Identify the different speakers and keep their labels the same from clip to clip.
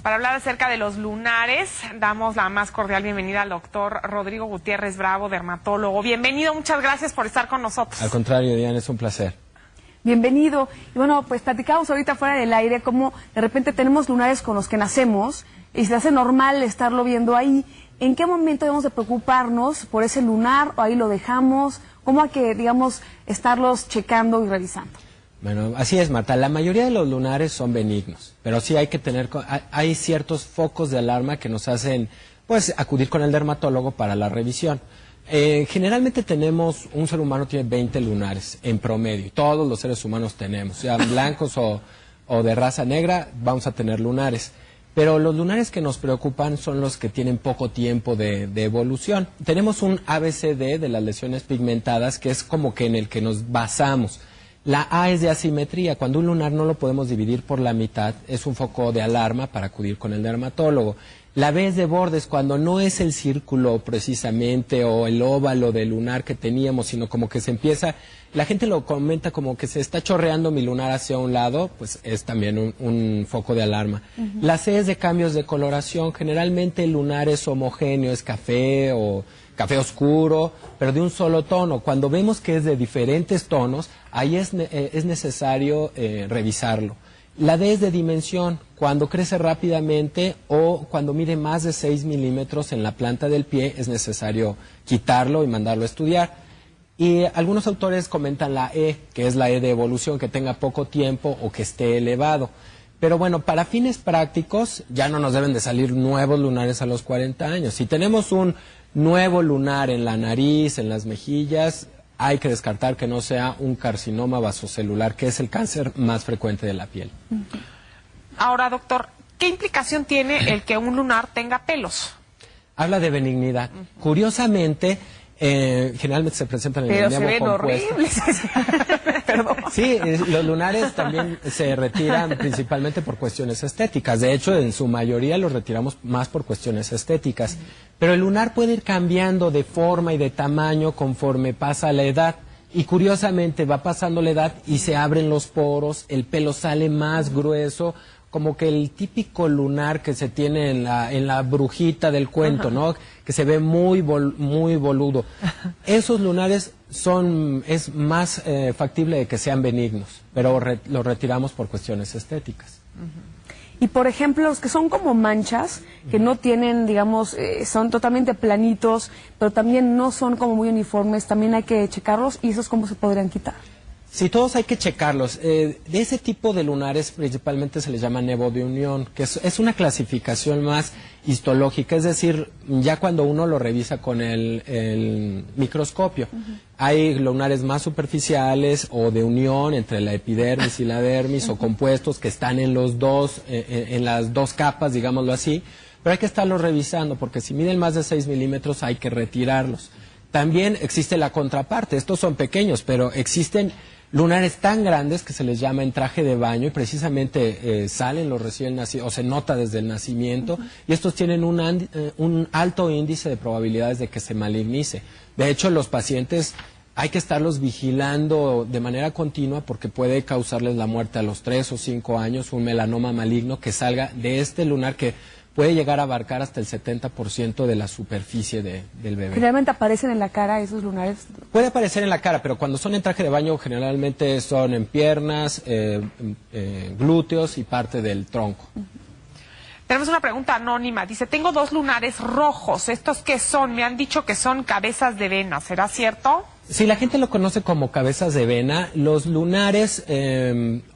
Speaker 1: Para hablar acerca de los lunares, damos la más cordial bienvenida al doctor Rodrigo Gutiérrez Bravo, dermatólogo. Bienvenido, muchas gracias por estar con nosotros.
Speaker 2: Al contrario, Diana, es un placer.
Speaker 3: Bienvenido. Y bueno, pues platicamos ahorita fuera del aire cómo de repente tenemos lunares con los que nacemos y se hace normal estarlo viendo ahí. ¿En qué momento debemos de preocuparnos por ese lunar o ahí lo dejamos? ¿Cómo hay que, digamos, estarlos checando y revisando?
Speaker 2: Bueno, así es, Marta. La mayoría de los lunares son benignos, pero sí hay que tener, hay ciertos focos de alarma que nos hacen, pues, acudir con el dermatólogo para la revisión. Generalmente un ser humano tiene 20 lunares en promedio. Todos los seres humanos tenemos, sean blancos o de raza negra, vamos a tener lunares. Pero los lunares que nos preocupan son los que tienen poco tiempo de evolución. Tenemos un ABCD de las lesiones pigmentadas, que es como que en el que nos basamos. La A es de asimetría. Cuando un lunar no lo podemos dividir por la mitad, es un foco de alarma para acudir con el dermatólogo. La B es de bordes, cuando no es el círculo precisamente o el óvalo del lunar que teníamos, sino como que se empieza, la gente lo comenta como que se está chorreando mi lunar hacia un lado, pues es también un foco de alarma. La C es de cambios de coloración. Generalmente el lunar es homogéneo, es café o café oscuro, pero de un solo tono. Cuando vemos que es de diferentes tonos, ahí es necesario revisarlo. La D es de dimensión, cuando crece rápidamente o cuando mide más de 6 milímetros en la planta del pie, es necesario quitarlo y mandarlo a estudiar. Y algunos autores comentan la E, que es la E de evolución, que tenga poco tiempo o que esté elevado. Pero bueno, para fines prácticos ya no nos deben de salir nuevos lunares a los 40 años. Si tenemos un nuevo lunar en la nariz, en las mejillas, hay que descartar que no sea un carcinoma vasocelular, que es el cáncer más frecuente de la piel.
Speaker 1: Ahora, doctor, ¿qué implicación tiene el que un lunar tenga pelos?
Speaker 2: Habla de benignidad. Curiosamente, generalmente se presentan en el nevo compuesto.
Speaker 3: Pero se ven horribles. Perdón.
Speaker 2: Sí, los lunares también se retiran principalmente por cuestiones estéticas. De hecho, en su mayoría los retiramos más por cuestiones estéticas. Pero el lunar puede ir cambiando de forma y de tamaño conforme pasa la edad. Y curiosamente va pasando la edad y se abren los poros, el pelo sale más grueso, como que el típico lunar que se tiene en la brujita del cuento, ¿no? Que se ve muy boludo. Esos lunares es más factible de que sean benignos, pero los retiramos por cuestiones estéticas.
Speaker 3: Y por ejemplo, los que son como manchas, que no tienen, digamos, son totalmente planitos, pero también no son como muy uniformes, también hay que checarlos, y esos cómo se podrían quitar.
Speaker 2: Sí, todos hay que checarlos. De ese tipo de lunares principalmente se les llama nevo de unión, que es una clasificación más histológica, es decir, ya cuando uno lo revisa con el microscopio. Hay lunares más superficiales o de unión entre la epidermis y la dermis o compuestos que están en los dos, en las dos capas, digámoslo así, pero hay que estarlos revisando porque si miden más de 6 milímetros hay que retirarlos. También existe la contraparte, estos son pequeños, pero existen lunares tan grandes que se les llama en traje de baño y precisamente salen los recién nacidos, o se nota desde el nacimiento, y estos tienen un alto índice de probabilidades de que se malignice. De hecho, los pacientes hay que estarlos vigilando de manera continua porque puede causarles la muerte a los 3 o 5 años, un melanoma maligno que salga de este lunar que puede llegar a abarcar hasta el 70% de la superficie del bebé.
Speaker 3: ¿Generalmente aparecen en la cara esos lunares?
Speaker 2: Puede aparecer en la cara, pero cuando son en traje de baño generalmente son en piernas, glúteos y parte del tronco.
Speaker 1: Tenemos una pregunta anónima. Dice, tengo 2 lunares rojos. ¿Estos qué son? Me han dicho que son cabezas de vena. ¿Será cierto?
Speaker 2: Sí, la gente lo conoce como cabezas de vena. Los lunares,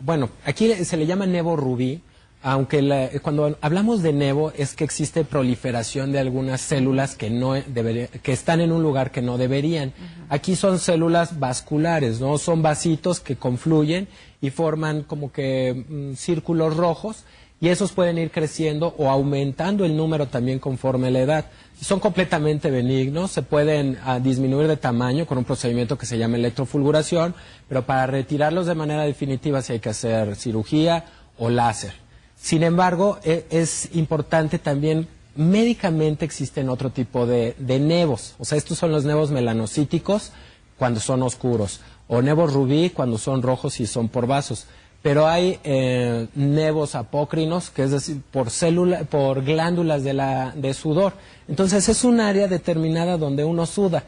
Speaker 2: bueno, aquí se le llama nevo rubí. Aunque cuando hablamos de nevo es que existe proliferación de algunas células que están en un lugar que no deberían. Aquí son células vasculares, ¿no? Son vasitos que confluyen y forman como que círculos rojos y esos pueden ir creciendo o aumentando el número también conforme la edad. Son completamente benignos, se pueden disminuir de tamaño con un procedimiento que se llama electrofulguración, pero para retirarlos de manera definitiva sí hay que hacer cirugía o láser. Sin embargo, es importante también, médicamente existen otro tipo de nevos. O sea, estos son los nevos melanocíticos cuando son oscuros, o nevos rubí cuando son rojos y son por vasos. pero hay nevos apócrinos, que es decir, por glándulas de sudor. Entonces es un área determinada donde uno suda.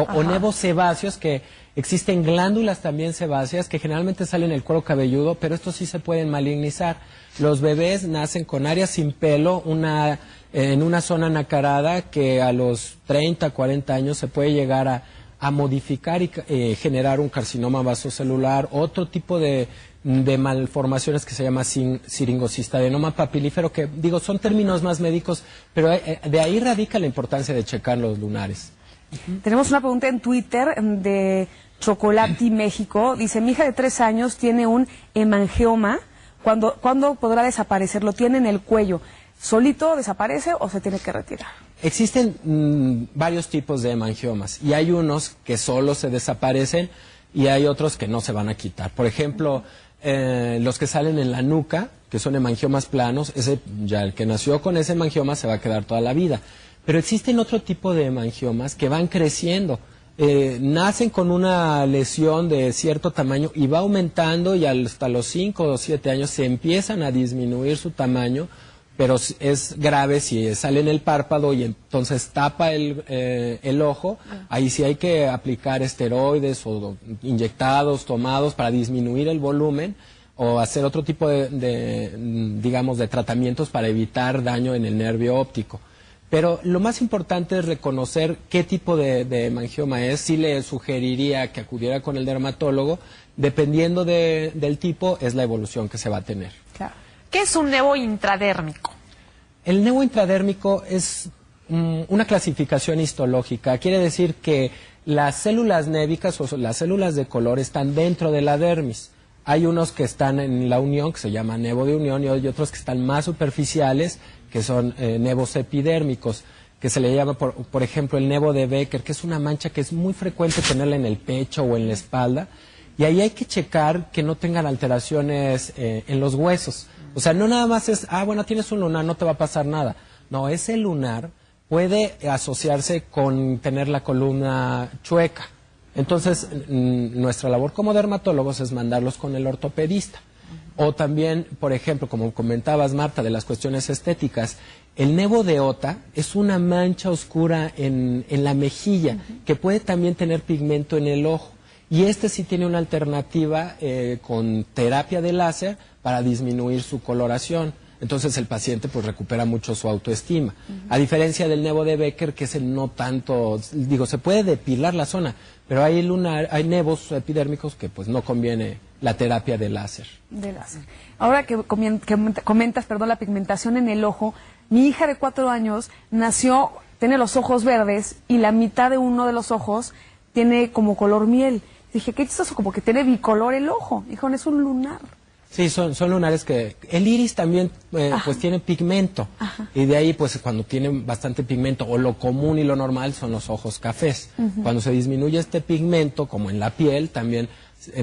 Speaker 2: O nevos sebáceos, que existen glándulas también sebáceas que generalmente salen en el cuero cabelludo, pero estos sí se pueden malignizar. Los bebés nacen con áreas sin pelo, en una zona nacarada que a los 30, 40 años se puede llegar a modificar y generar un carcinoma vasocelular, otro tipo de malformaciones que se llama siringocistadenoma papilífero, que digo, son términos más médicos, pero de ahí radica la importancia de checar los lunares.
Speaker 3: Tenemos una pregunta en Twitter de Chocolati México. Dice, mi hija de 3 años tiene un hemangioma. ¿Cuándo podrá desaparecer? Lo tiene en el cuello. ¿Solito desaparece o se tiene que retirar?
Speaker 2: Existen varios tipos de hemangiomas y hay unos que solo se desaparecen y hay otros que no se van a quitar. Por ejemplo, los que salen en la nuca, que son hemangiomas planos, ya el que nació con ese hemangioma se va a quedar toda la vida. Pero existen otro tipo de hemangiomas que van creciendo. Nacen con una lesión de cierto tamaño y va aumentando y hasta los 5 o 7 años se empiezan a disminuir su tamaño, pero es grave si sale en el párpado y entonces tapa el ojo. Ahí sí hay que aplicar esteroides o inyectados, tomados para disminuir el volumen o hacer otro tipo de tratamientos para evitar daño en el nervio óptico. Pero lo más importante es reconocer qué tipo de hemangioma es. Sí le sugeriría que acudiera con el dermatólogo. Dependiendo del tipo, es la evolución que se va a tener.
Speaker 1: Claro. ¿Qué es un nevo intradérmico?
Speaker 2: El nevo intradérmico es una clasificación histológica. Quiere decir que las células névicas o las células de color están dentro de la dermis. Hay unos que están en la unión, que se llama nevo de unión, y hay otros que están más superficiales, que son nevos epidérmicos, que se le llama, por ejemplo, el nevo de Becker, que es una mancha que es muy frecuente tenerla en el pecho o en la espalda, y ahí hay que checar que no tengan alteraciones en los huesos. O sea, no nada más es, bueno, tienes un lunar, no te va a pasar nada. No, ese lunar puede asociarse con tener la columna chueca. Entonces, nuestra labor como dermatólogos es mandarlos con el ortopedista. O también, por ejemplo, como comentabas, Marta, de las cuestiones estéticas, el nevo de Ota es una mancha oscura en la mejilla, que puede también tener pigmento en el ojo. Y sí tiene una alternativa con terapia de láser para disminuir su coloración. Entonces el paciente pues recupera mucho su autoestima. A diferencia del nevo de Becker, que no tanto, se puede depilar la zona, pero hay nevos epidérmicos que pues no conviene la terapia de láser.
Speaker 3: Ahora que comentas, la pigmentación en el ojo, mi hija de 4 años tiene los ojos verdes y la mitad de uno de los ojos tiene como color miel. Dije, qué chistoso, como que tiene bicolor el ojo. Dijo, es un lunar.
Speaker 2: Sí, son lunares que... El iris también pues tiene pigmento. Y de ahí pues cuando tiene bastante pigmento, o lo común y lo normal son los ojos cafés. Cuando se disminuye este pigmento, como en la piel, también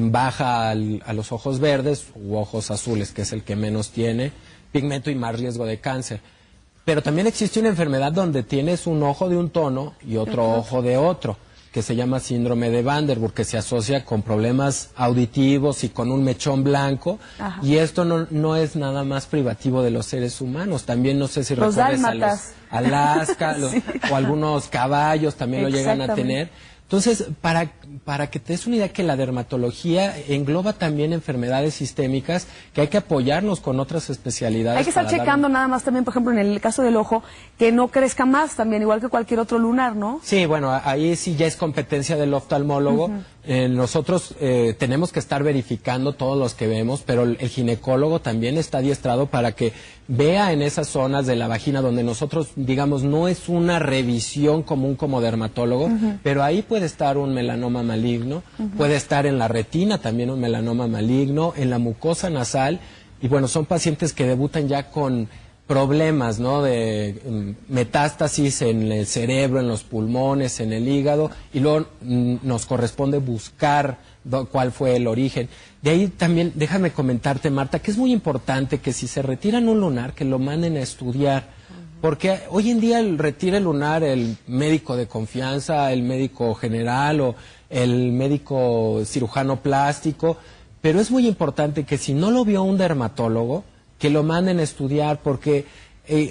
Speaker 2: baja a los ojos verdes u ojos azules, que es el que menos tiene pigmento y más riesgo de cáncer. Pero también existe una enfermedad donde tienes un ojo de un tono y otro ojo de otro, que se llama síndrome de Van der Burg, que se asocia con problemas auditivos y con un mechón blanco. Y esto no es nada más privativo de los seres humanos. También no sé si recuerdas a los Alaska o algunos caballos también lo llegan a tener. Entonces, para que te des una idea, que la dermatología engloba también enfermedades sistémicas, que hay que apoyarnos con otras especialidades.
Speaker 3: Hay que estar checando nada más también, por ejemplo, en el caso del ojo, que no crezca más también, igual que cualquier otro lunar, ¿no?
Speaker 2: Sí, bueno, ahí sí ya es competencia del oftalmólogo. Nosotros tenemos que estar verificando todos los que vemos, pero el ginecólogo también está adiestrado para que vea en esas zonas de la vagina donde nosotros, digamos, no es una revisión común como dermatólogo, pero ahí puede estar un melanoma maligno, puede estar en la retina también un melanoma maligno, en la mucosa nasal, y bueno, son pacientes que debutan ya con problemas, ¿no?, de metástasis en el cerebro, en los pulmones, en el hígado, y luego nos corresponde buscar cuál fue el origen. De ahí también, déjame comentarte, Marta, que es muy importante que si se retiran un lunar, que lo manden a estudiar, porque hoy en día retira el lunar el médico de confianza, el médico general o el médico cirujano plástico, pero es muy importante que si no lo vio un dermatólogo, que lo manden a estudiar, porque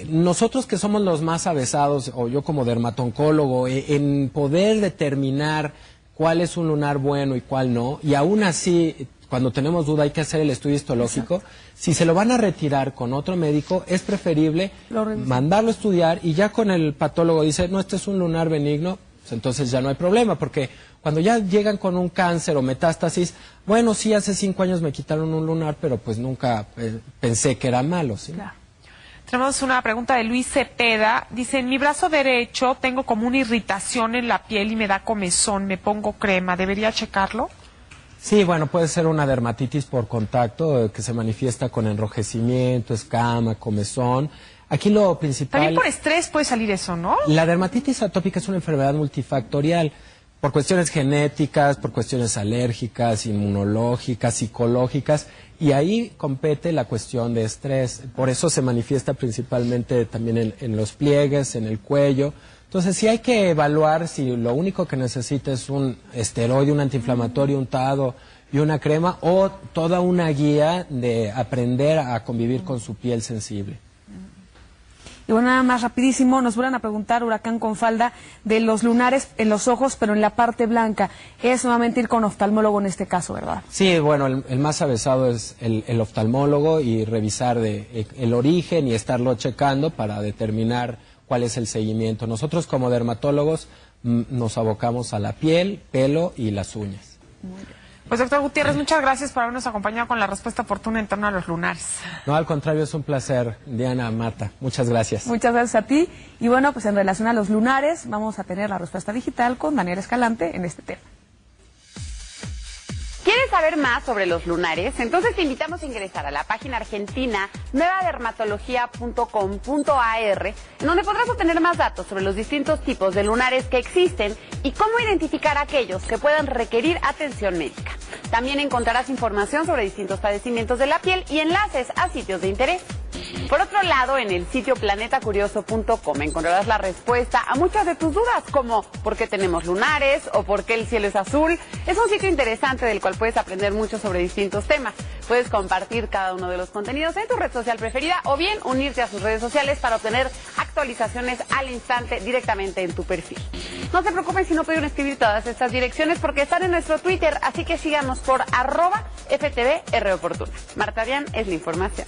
Speaker 2: nosotros que somos los más avesados, o yo como dermatoncólogo, en poder determinar cuál es un lunar bueno y cuál no, y aún así, cuando tenemos duda hay que hacer el estudio histológico. Exacto. Si se lo van a retirar con otro médico, es preferible mandarlo a estudiar y ya con el patólogo dice, no, este es un lunar benigno, pues entonces ya no hay problema, porque cuando ya llegan con un cáncer o metástasis, bueno, sí, hace 5 años me quitaron un lunar, pero pues nunca pensé que era malo, ¿sí?
Speaker 1: Claro. Tenemos una pregunta de Luis Cepeda. Dice, en mi brazo derecho tengo como una irritación en la piel y me da comezón, me pongo crema, ¿debería checarlo?
Speaker 2: Sí, bueno, puede ser una dermatitis por contacto que se manifiesta con enrojecimiento, escama, comezón. Aquí lo principal...
Speaker 1: También por estrés puede salir eso, ¿no?
Speaker 2: La dermatitis atópica es una enfermedad multifactorial. Por cuestiones genéticas, por cuestiones alérgicas, inmunológicas, psicológicas, y ahí compete la cuestión de estrés. Por eso se manifiesta principalmente también en los pliegues, en el cuello. Entonces sí hay que evaluar si lo único que necesita es un esteroide, un antiinflamatorio untado y una crema, o toda una guía de aprender a convivir con su piel sensible.
Speaker 3: Y bueno, nada más rapidísimo, nos vuelven a preguntar, Huracán con Falda, de los lunares en los ojos, pero en la parte blanca. Es nuevamente ir con oftalmólogo en este caso, ¿verdad?
Speaker 2: Sí, bueno, el más avesado es el oftalmólogo y revisar el origen y estarlo checando para determinar cuál es el seguimiento. Nosotros como dermatólogos nos abocamos a la piel, pelo y las uñas.
Speaker 1: Muy bien. Pues doctor Gutiérrez, muchas gracias por habernos acompañado con la respuesta oportuna en torno a los lunares.
Speaker 2: No, al contrario, es un placer, Diana, Marta. Muchas gracias.
Speaker 3: Muchas gracias a ti. Y bueno, pues en relación a los lunares, vamos a tener la respuesta digital con Daniel Escalante en este tema.
Speaker 4: ¿Quieres saber más sobre los lunares? Entonces te invitamos a ingresar a la página argentina nuevadermatología.com.ar, en donde podrás obtener más datos sobre los distintos tipos de lunares que existen y cómo identificar aquellos que puedan requerir atención médica. También encontrarás información sobre distintos padecimientos de la piel y enlaces a sitios de interés. Por otro lado, en el sitio planetacurioso.com encontrarás la respuesta a muchas de tus dudas, como ¿por qué tenemos lunares? O ¿por qué el cielo es azul? Es un sitio interesante del cual puedes aprender mucho sobre distintos temas. Puedes compartir cada uno de los contenidos en tu red social preferida o bien unirte a sus redes sociales para obtener actualizaciones al instante directamente en tu perfil. No se preocupen si no pudieron escribir todas estas direcciones porque están en nuestro Twitter, así que síganos por @FTVRoportuna. Marta Dian es la información.